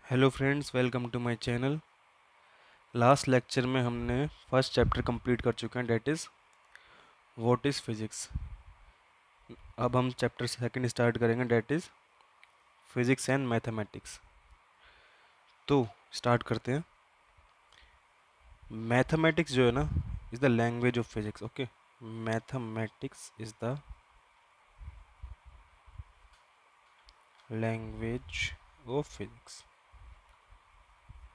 Hello friends, welcome to my channel. Last lecture में हमने first chapter complete कर चुके हैं, that is what is physics. अब हम चैप्टर सेकंड स्टार्ट करेंगे, that is physics and mathematics. तो स्टार्ट करते हैं। मैथमेटिक्स जो है ना, is the language of physics. Okay, mathematics is the language of physics.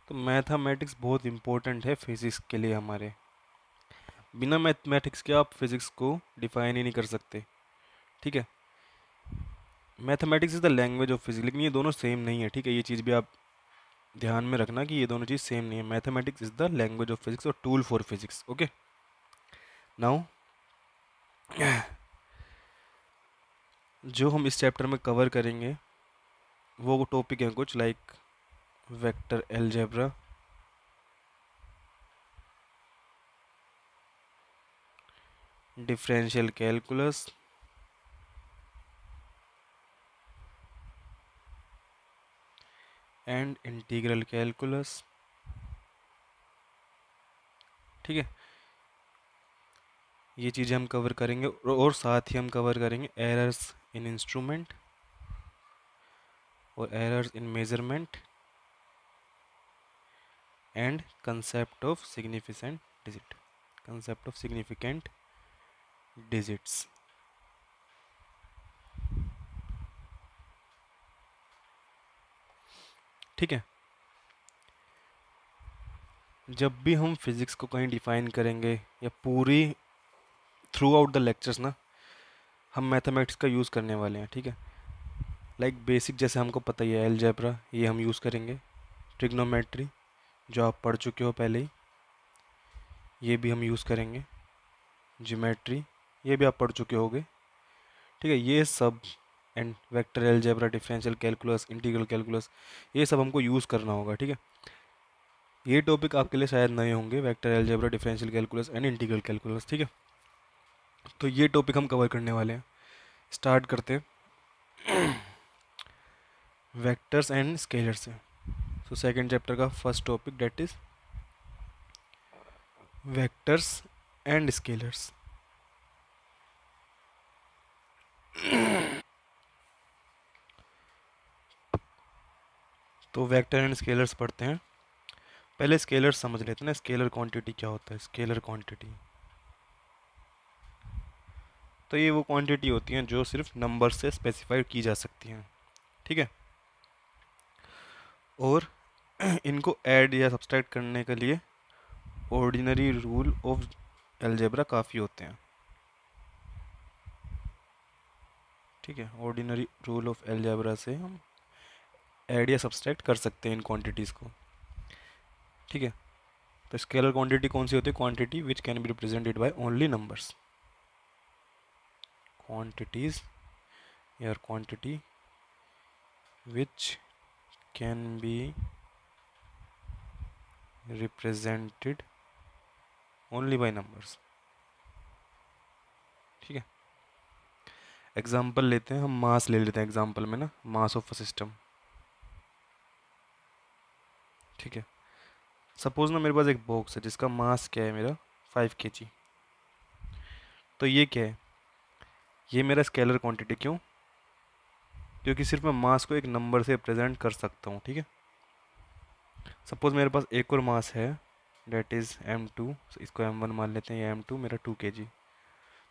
तो मैथमेटिक्स बहुत इंपॉर्टेंट है फिज़िक्स के लिए हमारे। बिना मैथमेटिक्स के आप फिज़िक्स को डिफाइन ही नहीं कर सकते। ठीक है, mathematics is the language of physics, लेकिन ये दोनों सेम नहीं है। ठीक है, ये चीज़ भी आप ध्यान में रखना कि ये दोनों चीज़ सेम नहीं है। Mathematics is the language of physics और tool for physics. Okay, now जो हम इस चैप्टर में कवर करेंगे वो टॉपिक हैं कुछ like vector algebra, differential calculus, and integral calculus. ठीक है, ये चीज़ें हम कवर करेंगे और साथ ही हम कवर करेंगे एरर्स इन इंस्ट्रूमेंट और errors in measurement and concept of significant digit, concept of significant digits. ठीक है, जब भी हम फिज़िक्स को कहीं डिफाइन करेंगे या पूरी थ्रू आउट द लेक्चर्स ना, हम मैथमेटिक्स का यूज़ करने वाले हैं। ठीक है, लाइक बेसिक जैसे हमको पता ही है, अलजेब्रा ये हम यूज़ करेंगे, ट्रिग्नोमेट्री जो आप पढ़ चुके हो पहले ही ये भी हम यूज़ करेंगे, ज्योमेट्री ये भी आप पढ़ चुके होगे। ठीक है, ये सब and vector algebra, differential calculus, integral calculus, ये सब हमको यूज़ करना होगा। ठीक है, ये टॉपिक आपके लिए शायद नए होंगे, vector algebra, differential calculus and integral calculus. ठीक है, तो ये टॉपिक हम कवर करने वाले हैं। स्टार्ट करते हैं वेक्टर्स एंड स्केलर से। सो सेकंड चैप्टर का first topic date is vectors and scalars. तो वेक्टर एंड स्केलर्स पढ़ते हैं। पहले स्केलर समझ लेते हैं ना, स्केलर क्वांटिटी क्या होता है। स्केलर क्वांटिटी तो ये वो क्वांटिटी होती हैं जो सिर्फ नंबर से स्पेसिफाई की जा सकती हैं। ठीक है, और इनको ऐड या सब्सट्रैक्ट करने के लिए ऑर्डिनरी रूल ऑफ अलजेब्रा काफ़ी होते हैं। ठीक है, ऑर्डिनरी रूल ऑफ अलजेब्रा से हम ऐड या सब्सट्रैक्ट कर सकते हैं इन क्वांटिटीज़ को। ठीक है, तो स्केलर क्वांटिटी कौन सी होती है? Quantity which can be represented by only numbers. Quantities या quantity which can be represented only by numbers. ठीक है, एग्जाम्पल लेते हैं हम, मास ले लेते हैं एग्जाम्पल में ना, मास ऑफ अ सिस्टम। ठीक है, सपोज ना मेरे पास एक बॉक्स है जिसका मास क्या है मेरा 5 kg। तो ये क्या है? ये मेरा स्केलर क्वांटिटी। क्यों? क्योंकि सिर्फ मैं मास को एक नंबर से प्रेजेंट कर सकता हूँ। ठीक है, सपोज मेरे पास एक और मास है डेट इज़ m2, इसको m1 मान लेते हैं, ये m2 मेरा 2 kg।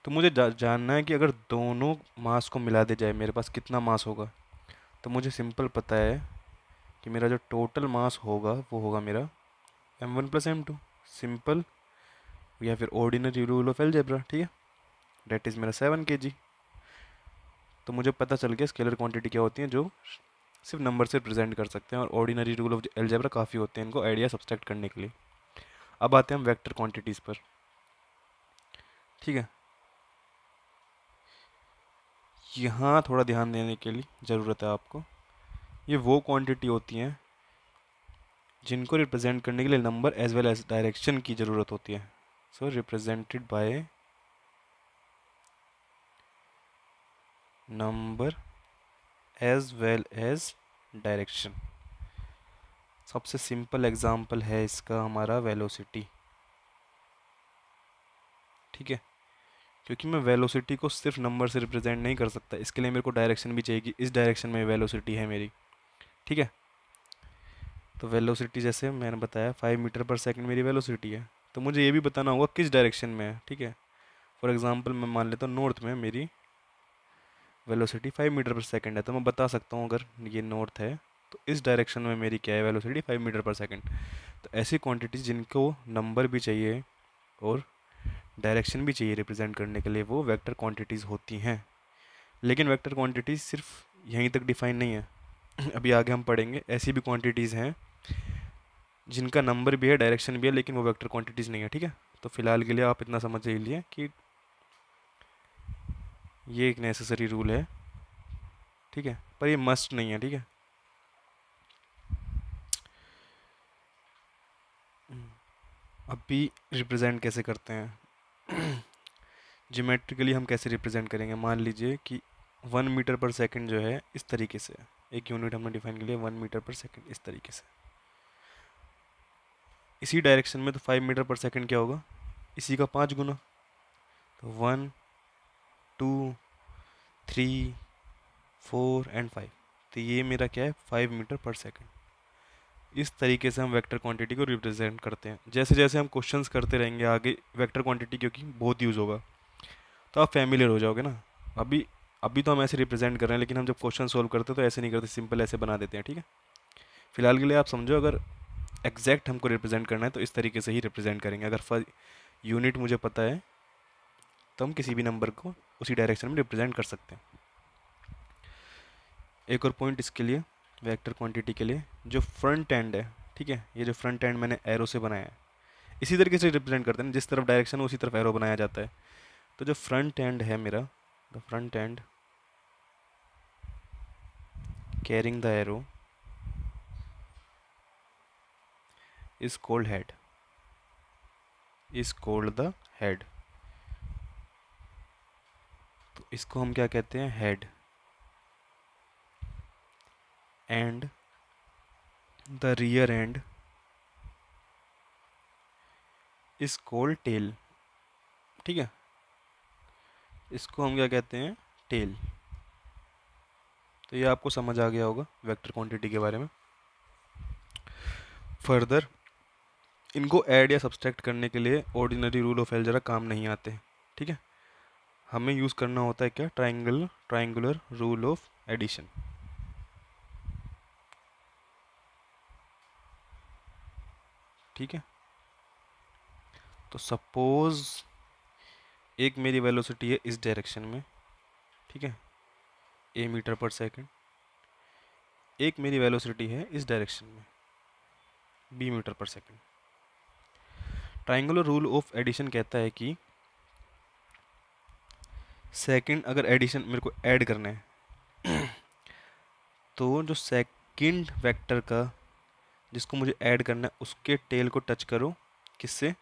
तो मुझे जानना है कि अगर दोनों मास को मिला दे जाए मेरे पास कितना मास होगा। तो मुझे सिंपल पता है कि मेरा जो टोटल मास होगा वो होगा मेरा m1 प्लस m2, सिंपल, या फिर ऑर्डिनरी रूल ऑफ अलजेब्रा। ठीक है, डेट इज़ मेरा 7 kg। तो मुझे पता चल गया स्केलर क्वांटिटी क्या होती है जो सिर्फ नंबर से प्रेजेंट कर सकते हैं, और ऑर्डिनरी रूल ऑफ अलजेब्रा काफ़ी होते हैं इनको आइडिया सब्सट्रैक्ट करने के लिए। अब आते हैं हम वेक्टर क्वांटिटीज़ पर। ठीक है, यहाँ थोड़ा ध्यान देने के लिए ज़रूरत है आपको। ये वो क्वांटिटी होती हैं जिनको रिप्रेजेंट करने के लिए number as well as direction की ज़रूरत होती है। So represented by number as well as direction. सबसे सिंपल एग्जांपल है इसका हमारा वेलोसिटी। ठीक है, क्योंकि मैं वेलोसिटी को सिर्फ नंबर से रिप्रेजेंट नहीं कर सकता, इसके लिए मेरे को डायरेक्शन भी चाहिए कि इस डायरेक्शन में वेलोसिटी है मेरी। ठीक है, तो वेलोसिटी जैसे मैंने बताया 5 मीटर पर सेकंड मेरी वेलोसिटी है, तो मुझे ये भी बताना होगा किस डायरेक्शन में है। ठीक है, फॉर एग्जांपल मैं मान लेता हूँ नॉर्थ में मेरी वेलोसिटी 5 मीटर पर सेकंड है, तो मैं बता सकता हूँ अगर ये नॉर्थ है तो इस डायरेक्शन में मेरी क्या है वेलोसिटी 5 मीटर पर सेकंड। तो ऐसी क्वांटिटीज जिनको नंबर भी चाहिए और डायरेक्शन भी चाहिए रिप्रेजेंट करने के लिए, वो वेक्टर क्वांटिटीज़ होती हैं। लेकिन वेक्टर क्वांटिटीज़ सिर्फ यहीं तक डिफाइन नहीं है अभी आगे हम पढ़ेंगे ऐसी भी क्वांटिटीज़ हैं जिनका नंबर भी है डायरेक्शन भी है लेकिन वो वेक्टर क्वांटिटीज़ नहीं है। ठीक है, तो फिलहाल के लिए आप इतना समझ लीजिए कि ये एक नेसेसरी रूल है। ठीक है, पर ये मस्ट नहीं है। ठीक है, अभी रिप्रेजेंट कैसे करते हैं ज्योमेट्रिकली हम कैसे रिप्रेजेंट करेंगे। मान लीजिए कि 1 मीटर पर सेकंड जो है इस तरीके से है, एक यूनिट हमने डिफाइन कर लिया 1 मीटर पर सेकंड इस तरीके से। इसी डायरेक्शन में तो 5 मीटर पर सेकंड क्या होगा, इसी का 5 गुना। तो 1 2 3 4 एंड 5, तो ये मेरा क्या है 5 मीटर पर सेकंड। इस तरीके से हम वेक्टर क्वांटिटी को रिप्रेजेंट करते हैं। जैसे जैसे हम क्वेश्चंस करते रहेंगे आगे वेक्टर क्वांटिटी क्योंकि बहुत यूज़ होगा तो आप फैमिलियर हो जाओगे ना। अभी अभी तो हम ऐसे रिप्रेजेंट कर रहे हैं लेकिन हम जब क्वेश्चन सोल्व करते हैं तो ऐसे नहीं करते, सिंपल ऐसे बना देते हैं। ठीक है, फिलहाल के लिए आप समझो अगर एग्जैक्ट हमको रिप्रेजेंट करना है तो इस तरीके से ही रिप्रेजेंट करेंगे। अगर यूनिट मुझे पता है तो हम किसी भी नंबर को उसी डायरेक्शन में रिप्रेजेंट कर सकते हैं। एक और पॉइंट इसके लिए वेक्टर क्वांटिटी के लिए, जो फ्रंट एंड है, ठीक है, ये जो फ्रंट एंड मैंने एरो से बनाया है इसी तरीके से रिप्रेजेंट करते हैं, जिस तरफ डायरेक्शन हो उसी तरफ एरो बनाया जाता है। तो जो फ्रंट एंड है मेरा, the front end carrying the arrow is called head, is called the head. तो इसको हम क्या कहते हैं, head. And the rear end is called tail. ठीक है, इसको हम क्या कहते हैं, टेल। तो ये आपको समझ आ गया होगा वेक्टर क्वांटिटी के बारे में। फर्दर इनको ऐड या सब्सट्रैक्ट करने के लिए ऑर्डिनरी रूल ऑफ अलजेब्रा काम नहीं आते। ठीक है, हमें यूज़ करना होता है क्या, ट्राइंगुलर रूल ऑफ एडिशन। ठीक है, तो सपोज एक मेरी वेलोसिटी है इस डायरेक्शन में, ठीक है, a मीटर पर सेकंड। एक मेरी वेलोसिटी है इस डायरेक्शन में b metre per second. Triangular rule of addition कहता है कि सेकंड अगर एडिशन मेरे को ऐड करना है तो जो सेकंड वेक्टर का जिसको मुझे ऐड करना है उसके टेल को टच करो, किससे,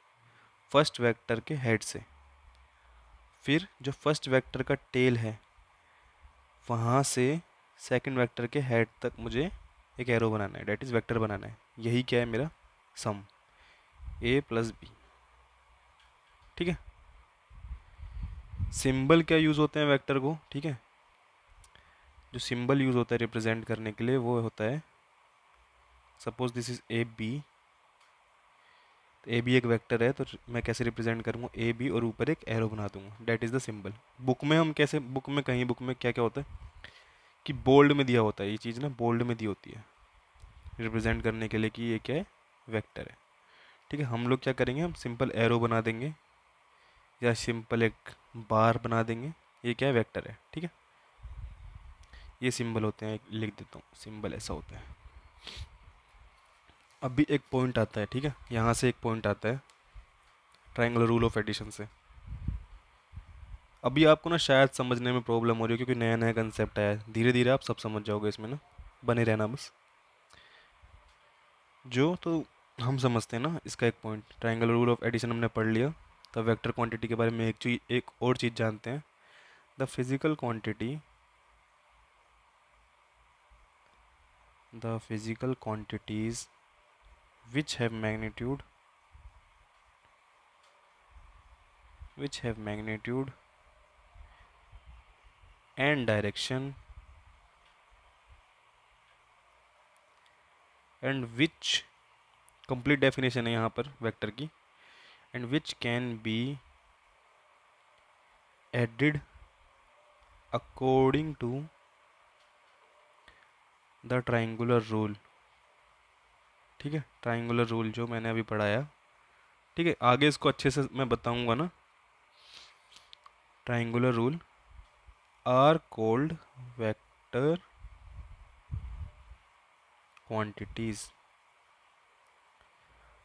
फर्स्ट वेक्टर के हेड से। फिर जो फर्स्ट वेक्टर का टेल है वहाँ से सेकंड वेक्टर के हेड तक मुझे एक एरो बनाना है, डेट इज़ वेक्टर बनाना है। यही क्या है मेरा सम, a+b। ठीक है, सिंबल क्या यूज़ होते हैं वेक्टर को, ठीक है, जो सिंबल यूज़ होता है रिप्रेजेंट करने के लिए वो होता है, suppose this is A B, तो ए बी एक वेक्टर है तो मैं कैसे रिप्रेजेंट करूँगा, ए बी और ऊपर एक एरो बना दूंगा, that is the symbol. Book में हम कैसे, बुक में कहीं बुक में क्या क्या होता है कि बोल्ड में दिया होता है, ये चीज़ ना बोल्ड में दी होती है रिप्रेजेंट करने के लिए कि ये क्या है, वेक्टर है। ठीक है, हम लोग क्या करेंगे, हम सिंपल एरो बना देंगे या सिंपल एक बार बना देंगे, ये क्या है, वेक्टर है। ठीक है, ये सिंबल होते हैं, लिख देता हूँ सिंबल ऐसा होता है। अभी एक पॉइंट आता है, ठीक है, यहाँ से एक पॉइंट आता है ट्राइंगुलर रूल ऑफ एडिशन से। अभी आपको ना शायद समझने में प्रॉब्लम हो रही है क्योंकि नया नया कंसेप्ट आया है, धीरे धीरे आप सब समझ जाओगे इसमें ना, बने रहना बस। जो तो हम समझते हैं ना इसका एक point, triangular rule of addition हमने पढ़ लिया। तो वेक्टर क्वांटिटी के बारे में एक और चीज़ जानते हैं, the physical quantity, the physical quantities which have magnitude and direction and which, complete definition है यहाँ पर वेक्टर की, and which can be added according to the triangular rule. ठीक है, ट्राइंगुलर रूल जो मैंने अभी पढ़ाया। ठीक है, आगे इसको अच्छे से मैं बताऊंगा ना। Triangular rule are called vector quantities.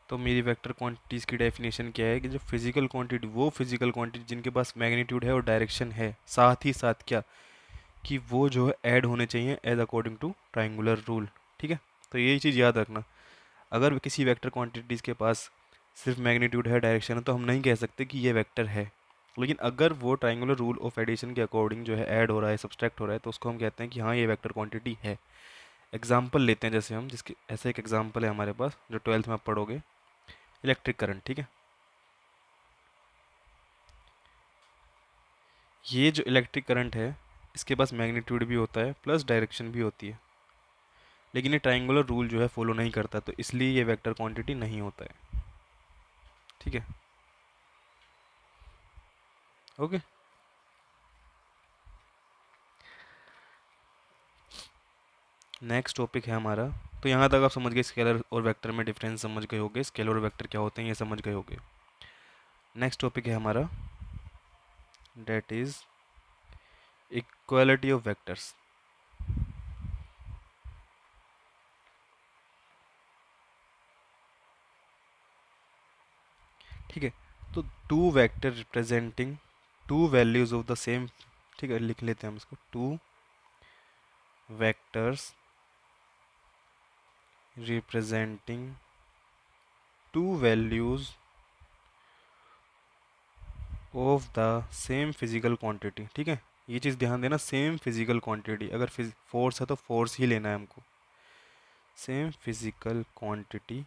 तो मेरी वेक्टर क्वांटिटीज़ की डेफिनेशन क्या है कि जो फिजिकल क्वांटिटी, वो फिजिकल क्वांटिटी जिनके पास मैग्नीट्यूड है और डायरेक्शन है, साथ ही साथ क्या कि वो जो है ऐड होने चाहिए as according to triangular rule. ठीक है, तो यही चीज़ याद रखना। अगर किसी वेक्टर क्वांटिटीज़ के पास सिर्फ मैग्नीट्यूड है, डायरेक्शन है, तो हम नहीं कह सकते कि ये वेक्टर है। लेकिन अगर वो ट्राइंगुलर रूल ऑफ एडिशन के अकॉर्डिंग जो है ऐड हो रहा है, सब्सट्रैक्ट हो रहा है, तो उसको हम कहते हैं कि हाँ ये वेक्टर क्वांटिटी है। एग्जाम्पल लेते हैं, जैसे हम जिसके ऐसा एक एग्जाम्पल है हमारे पास जो 12th में आप पढ़ोगे, इलेक्ट्रिक करंट। ठीक है, ये जो इलेक्ट्रिक करंट है इसके पास मैग्नीट्यूड भी होता है प्लस डायरेक्शन भी होती है, लेकिन ये ट्राइंगुलर रूल जो है फॉलो नहीं करता, तो इसलिए ये वेक्टर क्वांटिटी नहीं होता है। ठीक है, ओके। नेक्स्ट टॉपिक है हमारा, तो यहाँ तक आप समझ गए स्केलर और वेक्टर में डिफरेंस समझ गए होगे, स्केलर और वेक्टर क्या होते हैं ये समझ गए होगे। नेक्स्ट टॉपिक है हमारा, that is equality of vectors. ठीक है, तो two vector representing two values of the same, ठीक है लिख लेते हैं हम इसको, two vectors representing two values of the same physical quantity. ठीक है, ये चीज़ ध्यान देना, सेम फिजिकल क्वांटिटी, अगर फोर्स है तो फोर्स ही लेना है हमको। Same physical quantity,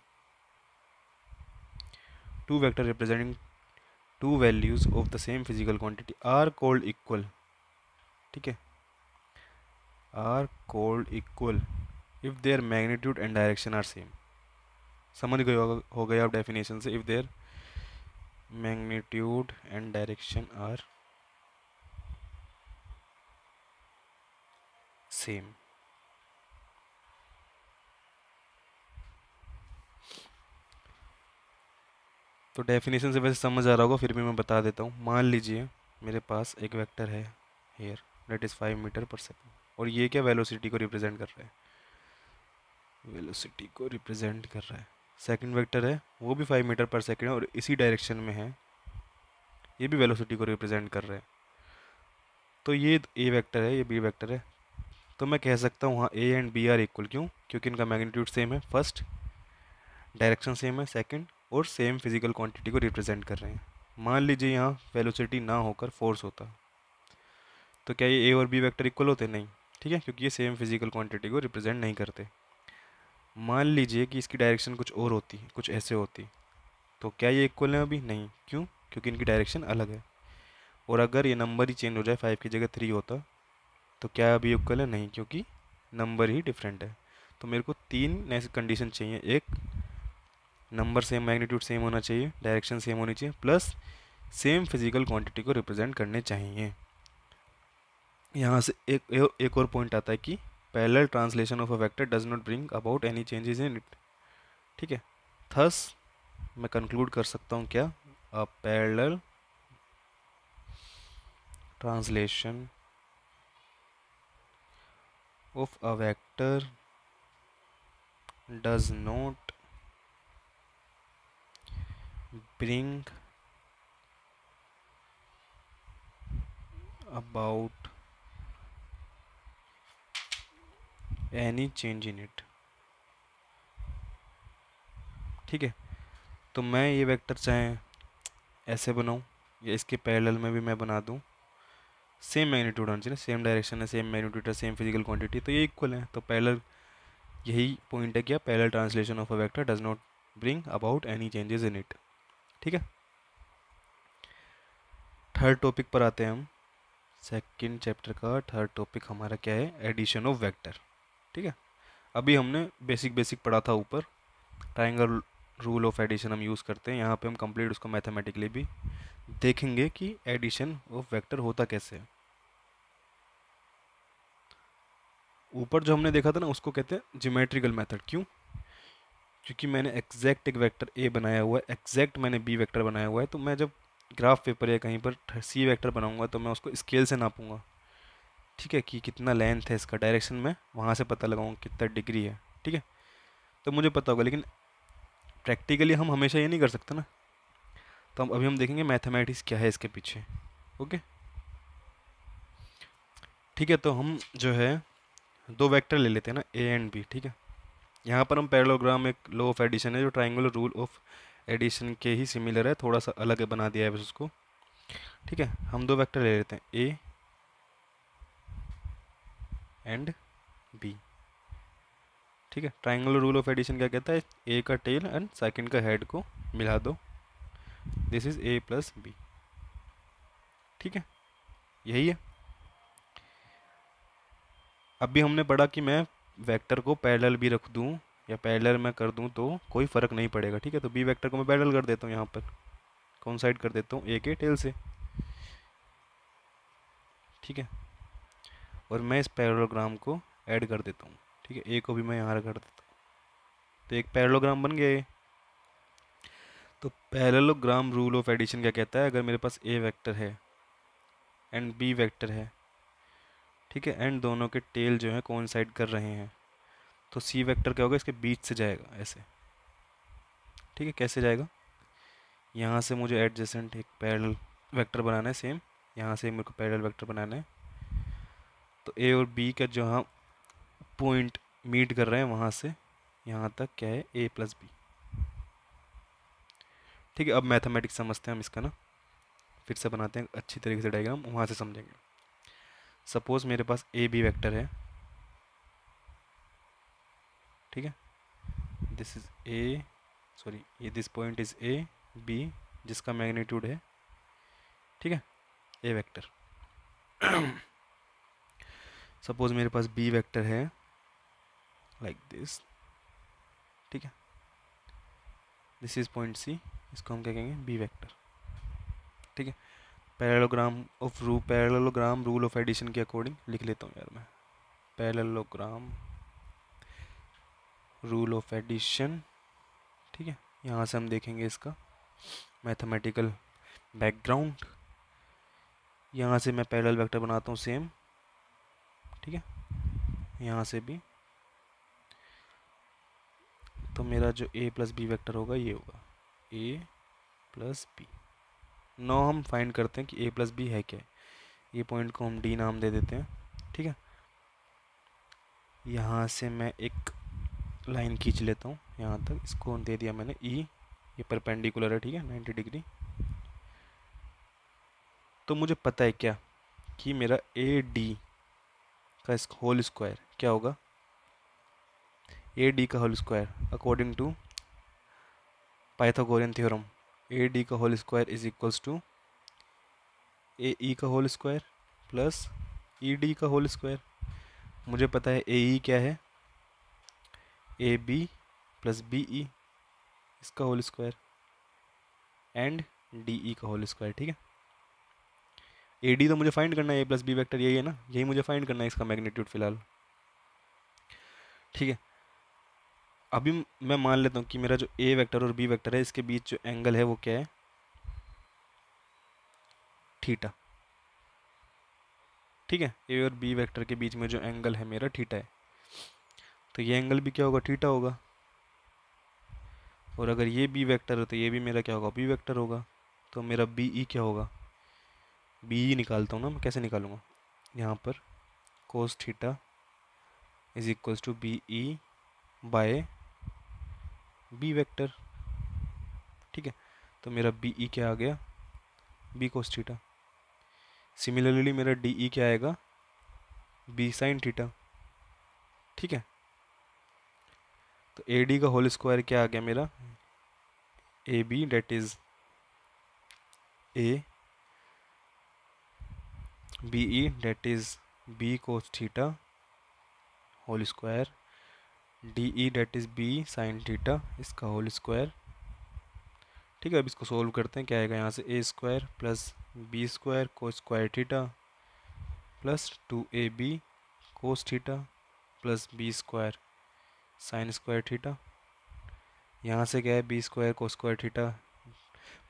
two vector representing two values of the same physical quantity are called equal. ठीक है, are called equal if their magnitude and direction are same. समझ गए हो गए आप डेफिनेशन से, if their magnitude and direction are same. तो definition से वैसे समझ आ रहा होगा, फिर भी मैं बता देता हूँ। मान लीजिए मेरे पास एक वेक्टर है हेयर, दैट इज़ 5 मीटर पर सेकेंड, और ये क्या वेलोसिटी को रिप्रेजेंट कर रहा है, वेलोसिटी को रिप्रेजेंट कर रहा है। सेकंड वेक्टर है वो भी 5 मीटर पर सेकेंड और इसी डायरेक्शन में है, ये भी वेलोसिटी को रिप्रेजेंट कर रहा है। तो ये ए वेक्टर है, ये बी वेक्टर है, तो मैं कह सकता हूँ हाँ A and B are equal. क्यों? क्योंकि इनका मैग्नीट्यूड सेम है, फर्स्ट डायरेक्शन सेम है, सेकंड और सेम फिजिकल क्वांटिटी को रिप्रेजेंट कर रहे हैं। मान लीजिए यहाँ वेलोसिटी ना होकर फोर्स होता, तो क्या ये ए और बी वेक्टर इक्वल होते? नहीं। ठीक है, क्योंकि ये सेम फिजिकल क्वांटिटी को रिप्रेजेंट नहीं करते। मान लीजिए कि इसकी डायरेक्शन कुछ और होती, कुछ ऐसे होती, तो क्या ये इक्वल है? अभी नहीं। क्यों? क्योंकि इनकी डायरेक्शन अलग है। और अगर ये नंबर ही चेंज हो जाए, 5 की जगह 3 होता, तो क्या अभी इक्वल है? नहीं, क्योंकि नंबर ही डिफरेंट है। तो मेरे को 3 ऐसी कंडीशन चाहिए, एक नंबर सेम, मैग्नीट्यूड सेम होना चाहिए, डायरेक्शन सेम होनी चाहिए, प्लस सेम फिजिकल क्वांटिटी को रिप्रेजेंट करने चाहिए। यहाँ से एक और पॉइंट आता है कि parallel translation of a vector does not bring about any changes in it. ठीक है, थस मैं कंक्लूड कर सकता हूँ क्या, a parallel translation of a vector does not bring about any change in it। ठीक है, तो मैं ये वेक्टर चाहे ऐसे बनाऊँ या इसके पैरेलल में भी मैं बना दूँ, सेम मैग्नीट्यूड होना चाहिए, सेम डायरेक्शन है, सेम मैग्नीट्यूड है, सेम फिजिकल क्वांटिटी, तो ये इक्वल है। तो पैरेलल, यही पॉइंट है क्या, parallel translation of a vector does not bring about any changes in it. ठीक है, थर्ड टॉपिक पर आते हैं हम। सेकंड चैप्टर का थर्ड टॉपिक हमारा क्या है, एडिशन ऑफ वेक्टर। ठीक है, अभी हमने बेसिक बेसिक पढ़ा था ऊपर, ट्रायंगल रूल ऑफ एडिशन हम यूज़ करते हैं। यहाँ पे हम कंप्लीट उसको मैथमेटिकली भी देखेंगे कि एडिशन ऑफ वेक्टर होता कैसे है। ऊपर जो हमने देखा था ना उसको कहते हैं ज्योमेट्रिकल मेथड। क्यों? क्योंकि मैंने एग्जैक्ट एक वेक्टर ए बनाया हुआ है, एग्जैक्ट मैंने बी वेक्टर बनाया हुआ है, तो मैं जब ग्राफ पेपर या कहीं पर सी वेक्टर बनाऊंगा तो मैं उसको स्केल से नापूंगा। ठीक है, कि कितना लेंथ है इसका, डायरेक्शन में वहाँ से पता लगाऊंगा कितना डिग्री है। ठीक है, तो मुझे पता होगा, लेकिन प्रैक्टिकली हम हमेशा ये नहीं कर सकते ना। तो हम अभी हम देखेंगे मैथमेटिक्स क्या है इसके पीछे। ओके, ठीक है, तो हम जो है दो वेक्टर ले लेते हैं ना, ए एंड बी। ठीक है, यहाँ पर हम पैरेललोग्राम, एक लॉ ऑफ एडिशन है जो ट्राइंगुलर रूल ऑफ एडिशन के ही सिमिलर है, थोड़ा सा अलग बना दिया है बस उसको। ठीक है, हम दो वेक्टर ले लेते हैं ए एंड बी। ठीक है, ट्राइंगुलर रूल ऑफ एडिशन क्या कहता है, ए का टेल एंड सेकंड का हेड को मिला दो, this is A plus B. ठीक है, यही है। अभी हमने पढ़ा कि मैं वेक्टर को पैरेलल भी रख दूं या पैरेलल में कर दूं तो कोई फ़र्क नहीं पड़ेगा। ठीक है, तो बी वेक्टर को मैं पैरेलल कर देता हूँ, यहाँ पर कौन साइड कर देता हूँ, ए के टेल से। ठीक है, और मैं इस पैरेललोग्राम को ऐड कर देता हूँ। ठीक है, ए को भी मैं यहाँ कर देता हूँ, तो एक पैरेललोग्राम बन गया ये। तो पैरेललोग्राम रूल ऑफ एडिशन क्या कहता है, अगर मेरे पास ए वेक्टर है एंड बी वेक्टर है, ठीक है, एंड दोनों के टेल जो है कोइंसाइड कर रहे हैं, तो सी वेक्टर क्या होगा, इसके बीच से जाएगा ऐसे। ठीक है, कैसे जाएगा, यहाँ से मुझे एडजेसेंट एक पैरेलल वेक्टर बनाना है सेम, यहाँ से मेरे को पैरेलल वेक्टर बनाना है। तो ए और बी का जो यहाँ पॉइंट मीट कर रहे हैं वहाँ से यहाँ तक क्या है, ए प्लस बी। ठीक है, अब मैथमेटिक्स समझते हैं हम इसका ना, फिर से बनाते हैं अच्छी तरीके से डायग्राम, वहाँ से समझेंगे। सपोज मेरे पास ए बी वेक्टर है। ठीक है, दिस इज ए, सॉरी ये this point is A B, जिसका मैग्नीट्यूड है, ठीक है, ए वेक्टर। सपोज मेरे पास बी वेक्टर है लाइक दिस। ठीक है, दिस इज पॉइंट सी, इसको हम क्या कहेंगे, बी वेक्टर। ठीक है, पैरेललोग्राम रूल ऑफ एडिशन के अकॉर्डिंग लिख लेता हूँ यार मैं, पैरेललोग्राम रूल ऑफ एडिशन। ठीक है, यहाँ से हम देखेंगे इसका मैथमेटिकल बैकग्राउंड। यहाँ से मैं पैरेलल वेक्टर बनाता हूँ सेम। ठीक है, यहाँ से भी, तो मेरा जो ए प्लस बी वेक्टर होगा ये होगा ए प्लस बी। नो हम फाइंड करते हैं कि ए प्लस बी है क्या। ये पॉइंट को हम डी नाम दे देते हैं। ठीक है, यहाँ से मैं एक लाइन खींच लेता हूँ यहाँ तक, इसको दे दिया मैंने ई, ये परपेंडिकुलर है। ठीक है, 90 डिग्री। तो मुझे पता है क्या कि मेरा ए डी का होल स्क्वायर क्या होगा, ए डी का whole square according to Pythagorean theorem, A D का whole square is equals to A E का whole square plus E D का होल स्क्वायर। मुझे पता है ए ई क्या है, A B plus B E, इसका whole square, and D E का होल स्क्वायर। ठीक है, ए डी तो मुझे फाइंड करना है, ए प्लस बी वेक्टर यही है ना, यही मुझे फाइंड करना है इसका मैग्नीट्यूड फिलहाल। ठीक है, अभी मैं मान लेता हूँ कि मेरा जो ए वेक्टर और बी वेक्टर है इसके बीच जो एंगल है वो क्या है, थीटा। ठीक है, ए और बी वेक्टर के बीच में जो एंगल है मेरा थीटा है, तो ये एंगल भी क्या होगा, थीटा होगा। और अगर ये बी वेक्टर है तो ये भी मेरा क्या होगा, बी वेक्टर होगा। तो मेरा बी ई क्या होगा, बी ई निकालता हूँ ना मैं, कैसे निकालूंगा, यहाँ पर cos theta is equals to B E by B vector. ठीक है, तो मेरा बी ई क्या आ गया, बी कोस थीटा। सिमिलरली मेरा डी ई क्या आएगा, बी साइन थीटा। ठीक है, तो ए डी का होल स्क्वायर क्या आ गया मेरा, A B that is A, B E that is B cos theta whole square, D E that is B sine theta इसका होल स्क्वायर। ठीक है, अब इसको सोल्व करते हैं। क्या आएगा यहाँ से, A square plus B square cos square theta plus 2ab cos theta plus B square sine square theta. यहाँ से क्या है, B square cos square theta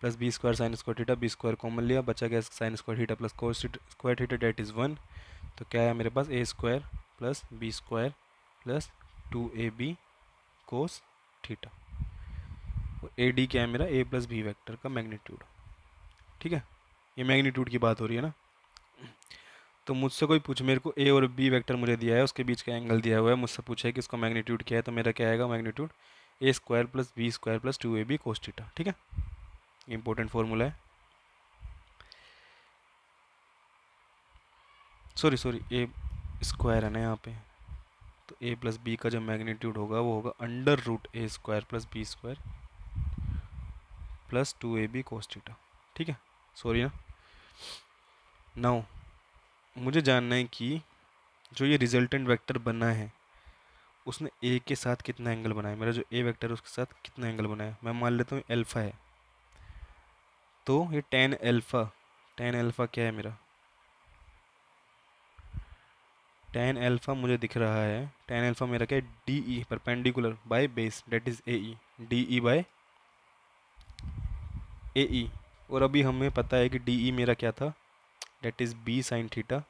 plus B square sine square theta, B square common लिया, बचा गया sine square theta plus cos square theta that is 1। तो क्या है मेरे पास, A square plus B square plus 2ab cos theta. A D क्या है मेरा, ए प्लस बी वेक्टर का मैग्नीट्यूड। ठीक है, ये मैग्नीट्यूड की बात हो रही है ना। तो मुझसे कोई पूछ, मेरे को ए और बी वेक्टर मुझे दिया है, उसके बीच का एंगल दिया हुआ है, मुझसे पूछा है कि इसका मैग्नीट्यूड क्या है, तो मेरा क्या आएगा magnitude, A square plus B square plus 2ab cos theta. ठीक है, इंपॉर्टेंट फॉर्मूला है। सॉरी ए स्क्वायर है ना यहाँ पे, तो ए प्लस बी का जो मैग्नीट्यूड होगा वो होगा under root A square plus B square plus 2ab cos theta. ठीक है, सॉरी ना। नाउ मुझे जानना है कि जो ये रिजल्टेंट वेक्टर बना है उसने ए के साथ कितना एंगल बनाया, मेरा जो ए वेक्टर है उसके साथ कितना एंगल बनाया। मैं मान लेता हूँ अल्फ़ा है, तो ये टेन अल्फ़ा क्या है मेरा, टेन अल्फ़ा मुझे दिख रहा है, टेन अल्फ़ा मेरा क्या है, D E perpendicular by base that is A E, D E by A E. और अभी हमें पता है कि डी ई मेरा क्या था, that is B sine theta,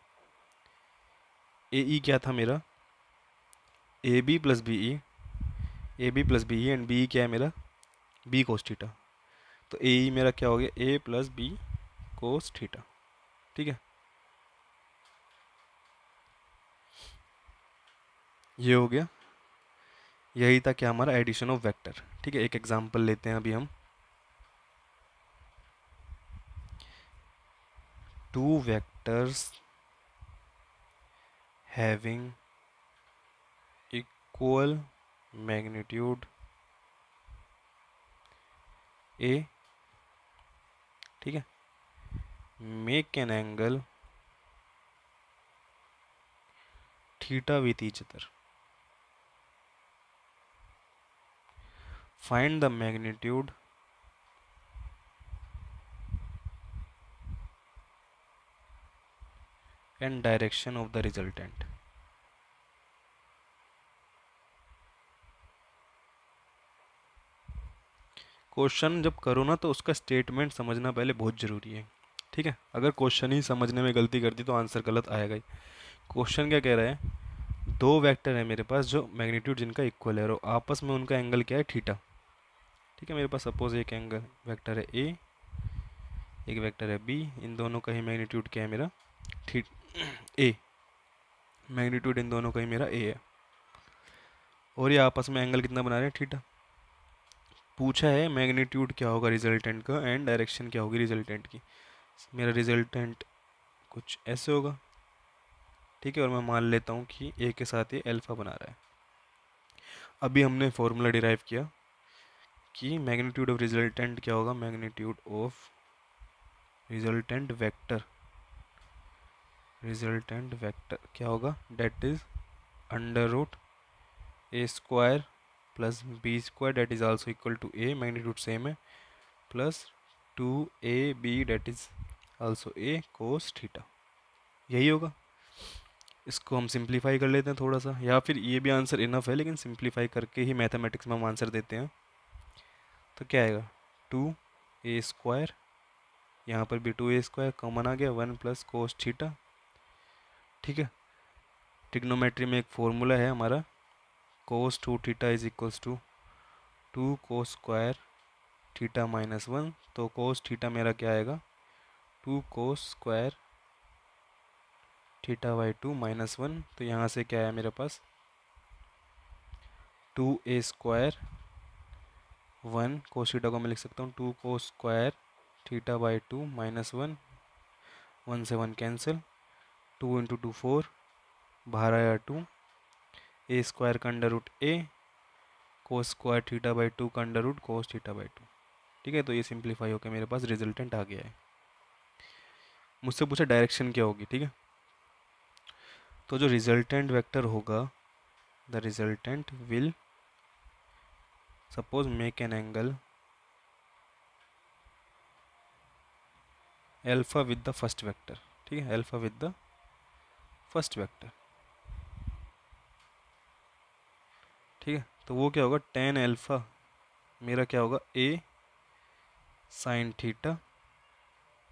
A E क्या था मेरा, A B plus B E, A B plus B E and B E क्या है मेरा, बी कोस थीटा। तो ए ई मेरा क्या हो गया, ए प्लस बी कोस थीटा। ठीक है, ये हो गया, यही था क्या हमारा एडिशन ऑफ वेक्टर। ठीक है, एक एग्जांपल लेते हैं अभी हम। Two vectors having equal magnitude ए, ठीक है, make an angle theta with each other, find the magnitude and direction of the resultant. Question जब करो ना तो उसका स्टेटमेंट समझना पहले बहुत ज़रूरी है। ठीक है, अगर क्वेश्चन ही समझने में गलती कर दी तो आंसर गलत आएगा ही। क्वेश्चन क्या कह रहा है, दो वेक्टर है मेरे पास जो मैग्नीट्यूड जिनका इक्वल है और आपस में उनका एंगल क्या है, थीटा। ठीक है, मेरे पास सपोज एक एंगल वेक्टर है ए, एक वेक्टर है बी, इन दोनों का ही मैग्नीट्यूड क्या है मेरा, ए, मैग्नीट्यूड इन दोनों का ही मेरा ए है, और ये आपस में एंगल कितना बना रहे हैं, थीटा। पूछा है मैग्नीट्यूड क्या होगा रिजल्टेंट का एंड डायरेक्शन क्या होगी रिजल्टेंट की। मेरा रिजल्टेंट कुछ ऐसे होगा। ठीक है, और मैं मान लेता हूँ कि ए के साथ ये अल्फा बना रहा है। अभी हमने फॉर्मूला डिराइव किया कि मैग्नीट्यूड ऑफ रिजल्टेंट क्या होगा, मैग्नीट्यूड ऑफ रिजल्टेंट वेक्टर क्या होगा, that is under root A square plus B square that is also equal to A, magnitude same है, plus 2ab that is also A cos theta. यही होगा। इसको हम simplify कर लेते हैं थोड़ा सा, या फिर ये भी आंसर इनफ है लेकिन सिंप्लीफाई करके ही मैथमेटिक्स में हम आंसर देते हैं। तो क्या आएगा, 2a स्क्वायर, यहाँ पर भी 2a स्क्वायर कॉमन आ गया, 1 प्लस कोस थीटा। ठीक है, ट्रिग्नोमेट्री में एक फॉर्मूला है हमारा, cos 2 theta is equals to 2 cos square theta minus 1। तो कोस थीटा मेरा क्या आएगा, 2 cos square theta by 2 minus 1। तो यहाँ से क्या है मेरे पास, 2a स्क्वायर 1 कोस थीटा को मैं लिख सकता हूँ 2 cos square theta by 2 minus 1, 1 से 1 कैंसिल, 2 इंटू 2 4, बाहर आया 2, ए स्क्वायर का under root A, cos square theta by 2 का under root cos theta by 2। ठीक है, तो ये सिंप्लीफाई होकर मेरे पास रिजल्टेंट आ गया है। मुझसे पूछा डायरेक्शन क्या होगी, ठीक है। तो जो रिजल्टेंट वेक्टर होगा, the resultant will suppose make an angle alpha with the first vector, ठीक है, alpha with the first vector, ठीक है। तो वो क्या होगा, टेन एल्फा मेरा क्या होगा, ए साइन थीटा,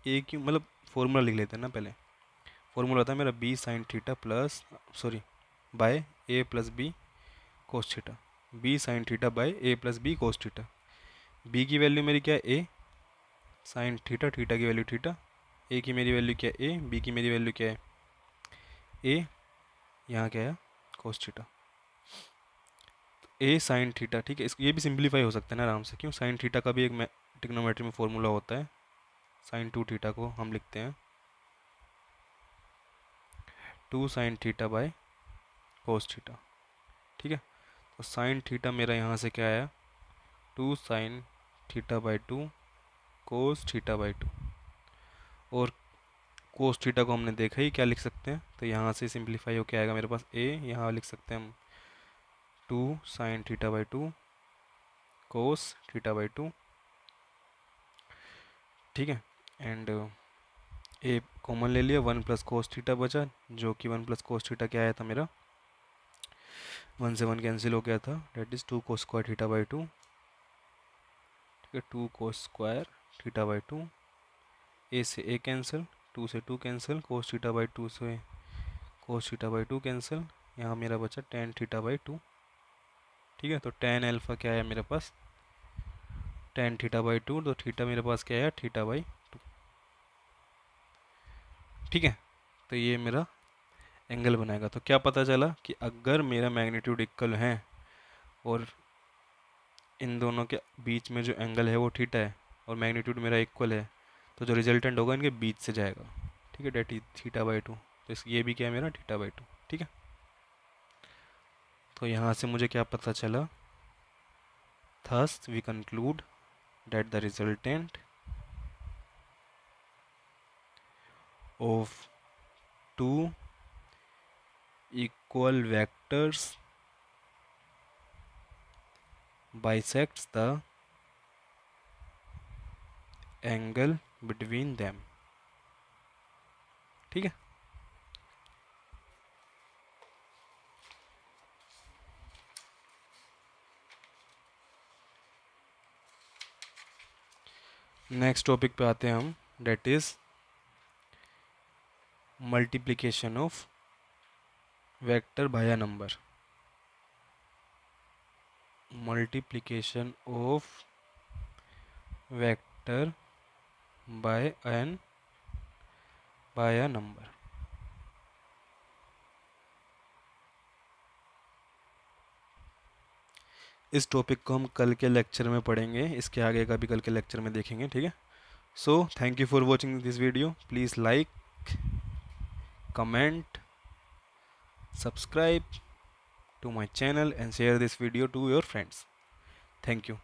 ए की मतलब फॉर्मूला लिख लेते हैं ना पहले। फॉर्मूला होता है मेरा B sine theta plus, sorry, by A plus B cos theta, B sine theta by A plus B cos theta. B की वैल्यू मेरी क्या है, ए साइन थीटा, थीटा की वैल्यू थीटा, ए की मेरी वैल्यू क्या है, ए, बी की मेरी वैल्यू क्या है, ए, यहाँ क्या है, कोस थीटा, ए साइन थीटा, ठीक है। ये भी सिंप्लीफाई हो सकता है ना आराम से, क्यों, साइन थीटा का भी एक ट्रिग्नोमेट्री में फॉर्मूला होता है, साइन 2 थीटा को हम लिखते हैं 2 sign theta by cos theta, ठीक है। तो साइन थीटा मेरा यहाँ से क्या आया, 2 sine theta by 2 cos theta by 2, और कोस थीटा को हमने देखा ही, क्या लिख सकते हैं, तो यहाँ से सिंप्लीफाई होकर आएगा मेरे पास ए, यहाँ लिख सकते हैं हम 2 sine theta by 2 cos theta by 2, ठीक है। एंड ए कॉमन ले लिया, 1 प्लस कोस थीटा बचा, जो कि 1 प्लस कोस थीटा क्या आया था मेरा, 1 से 1 कैंसिल हो गया था, that is 2 cos square theta by 2, ठीक है, 2 कोस स्क्वायर थीटा बाई 2, ए से ए कैंसिल, 2 से 2 कैंसिल, कोस थीटा बाई 2 से कोस थीटा बाई 2 कैंसिल, यहाँ मेरा बचा टेन थीटा बाई 2, ठीक है। तो टेन एल्फा क्या है मेरे पास, टेन थीटा बाई 2, तो थीटा मेरे पास क्या है, थीटा बाई 2, ठीक है। तो ये मेरा एंगल बनाएगा। तो क्या पता चला कि अगर मेरा मैग्नीट्यूड इक्वल है और इन दोनों के बीच में जो एंगल है वो थीटा है और मैग्नीट्यूड मेरा इक्वल है, तो जो रिजल्टेंट होगा इनके बीच से जाएगा, ठीक है, डेट इज थीटा बाई 2। तो ये भी क्या है मेरा, थीटा बाई 2, ठीक है। तो यहाँ से मुझे क्या पता चला, thus we conclude that the resultant of two equal vectors bisects the angle between them, ठीक है। नेक्स्ट टॉपिक पे आते हैं हम, that is multiplication of vector by number, multiplication of vector by a number. इस टॉपिक को हम कल के लेक्चर में पढ़ेंगे, इसके आगे का भी कल के लेक्चर में देखेंगे, ठीक है। So thank you for watching this video, please like, comment, subscribe to my channel and share this video to your friends. Thank you.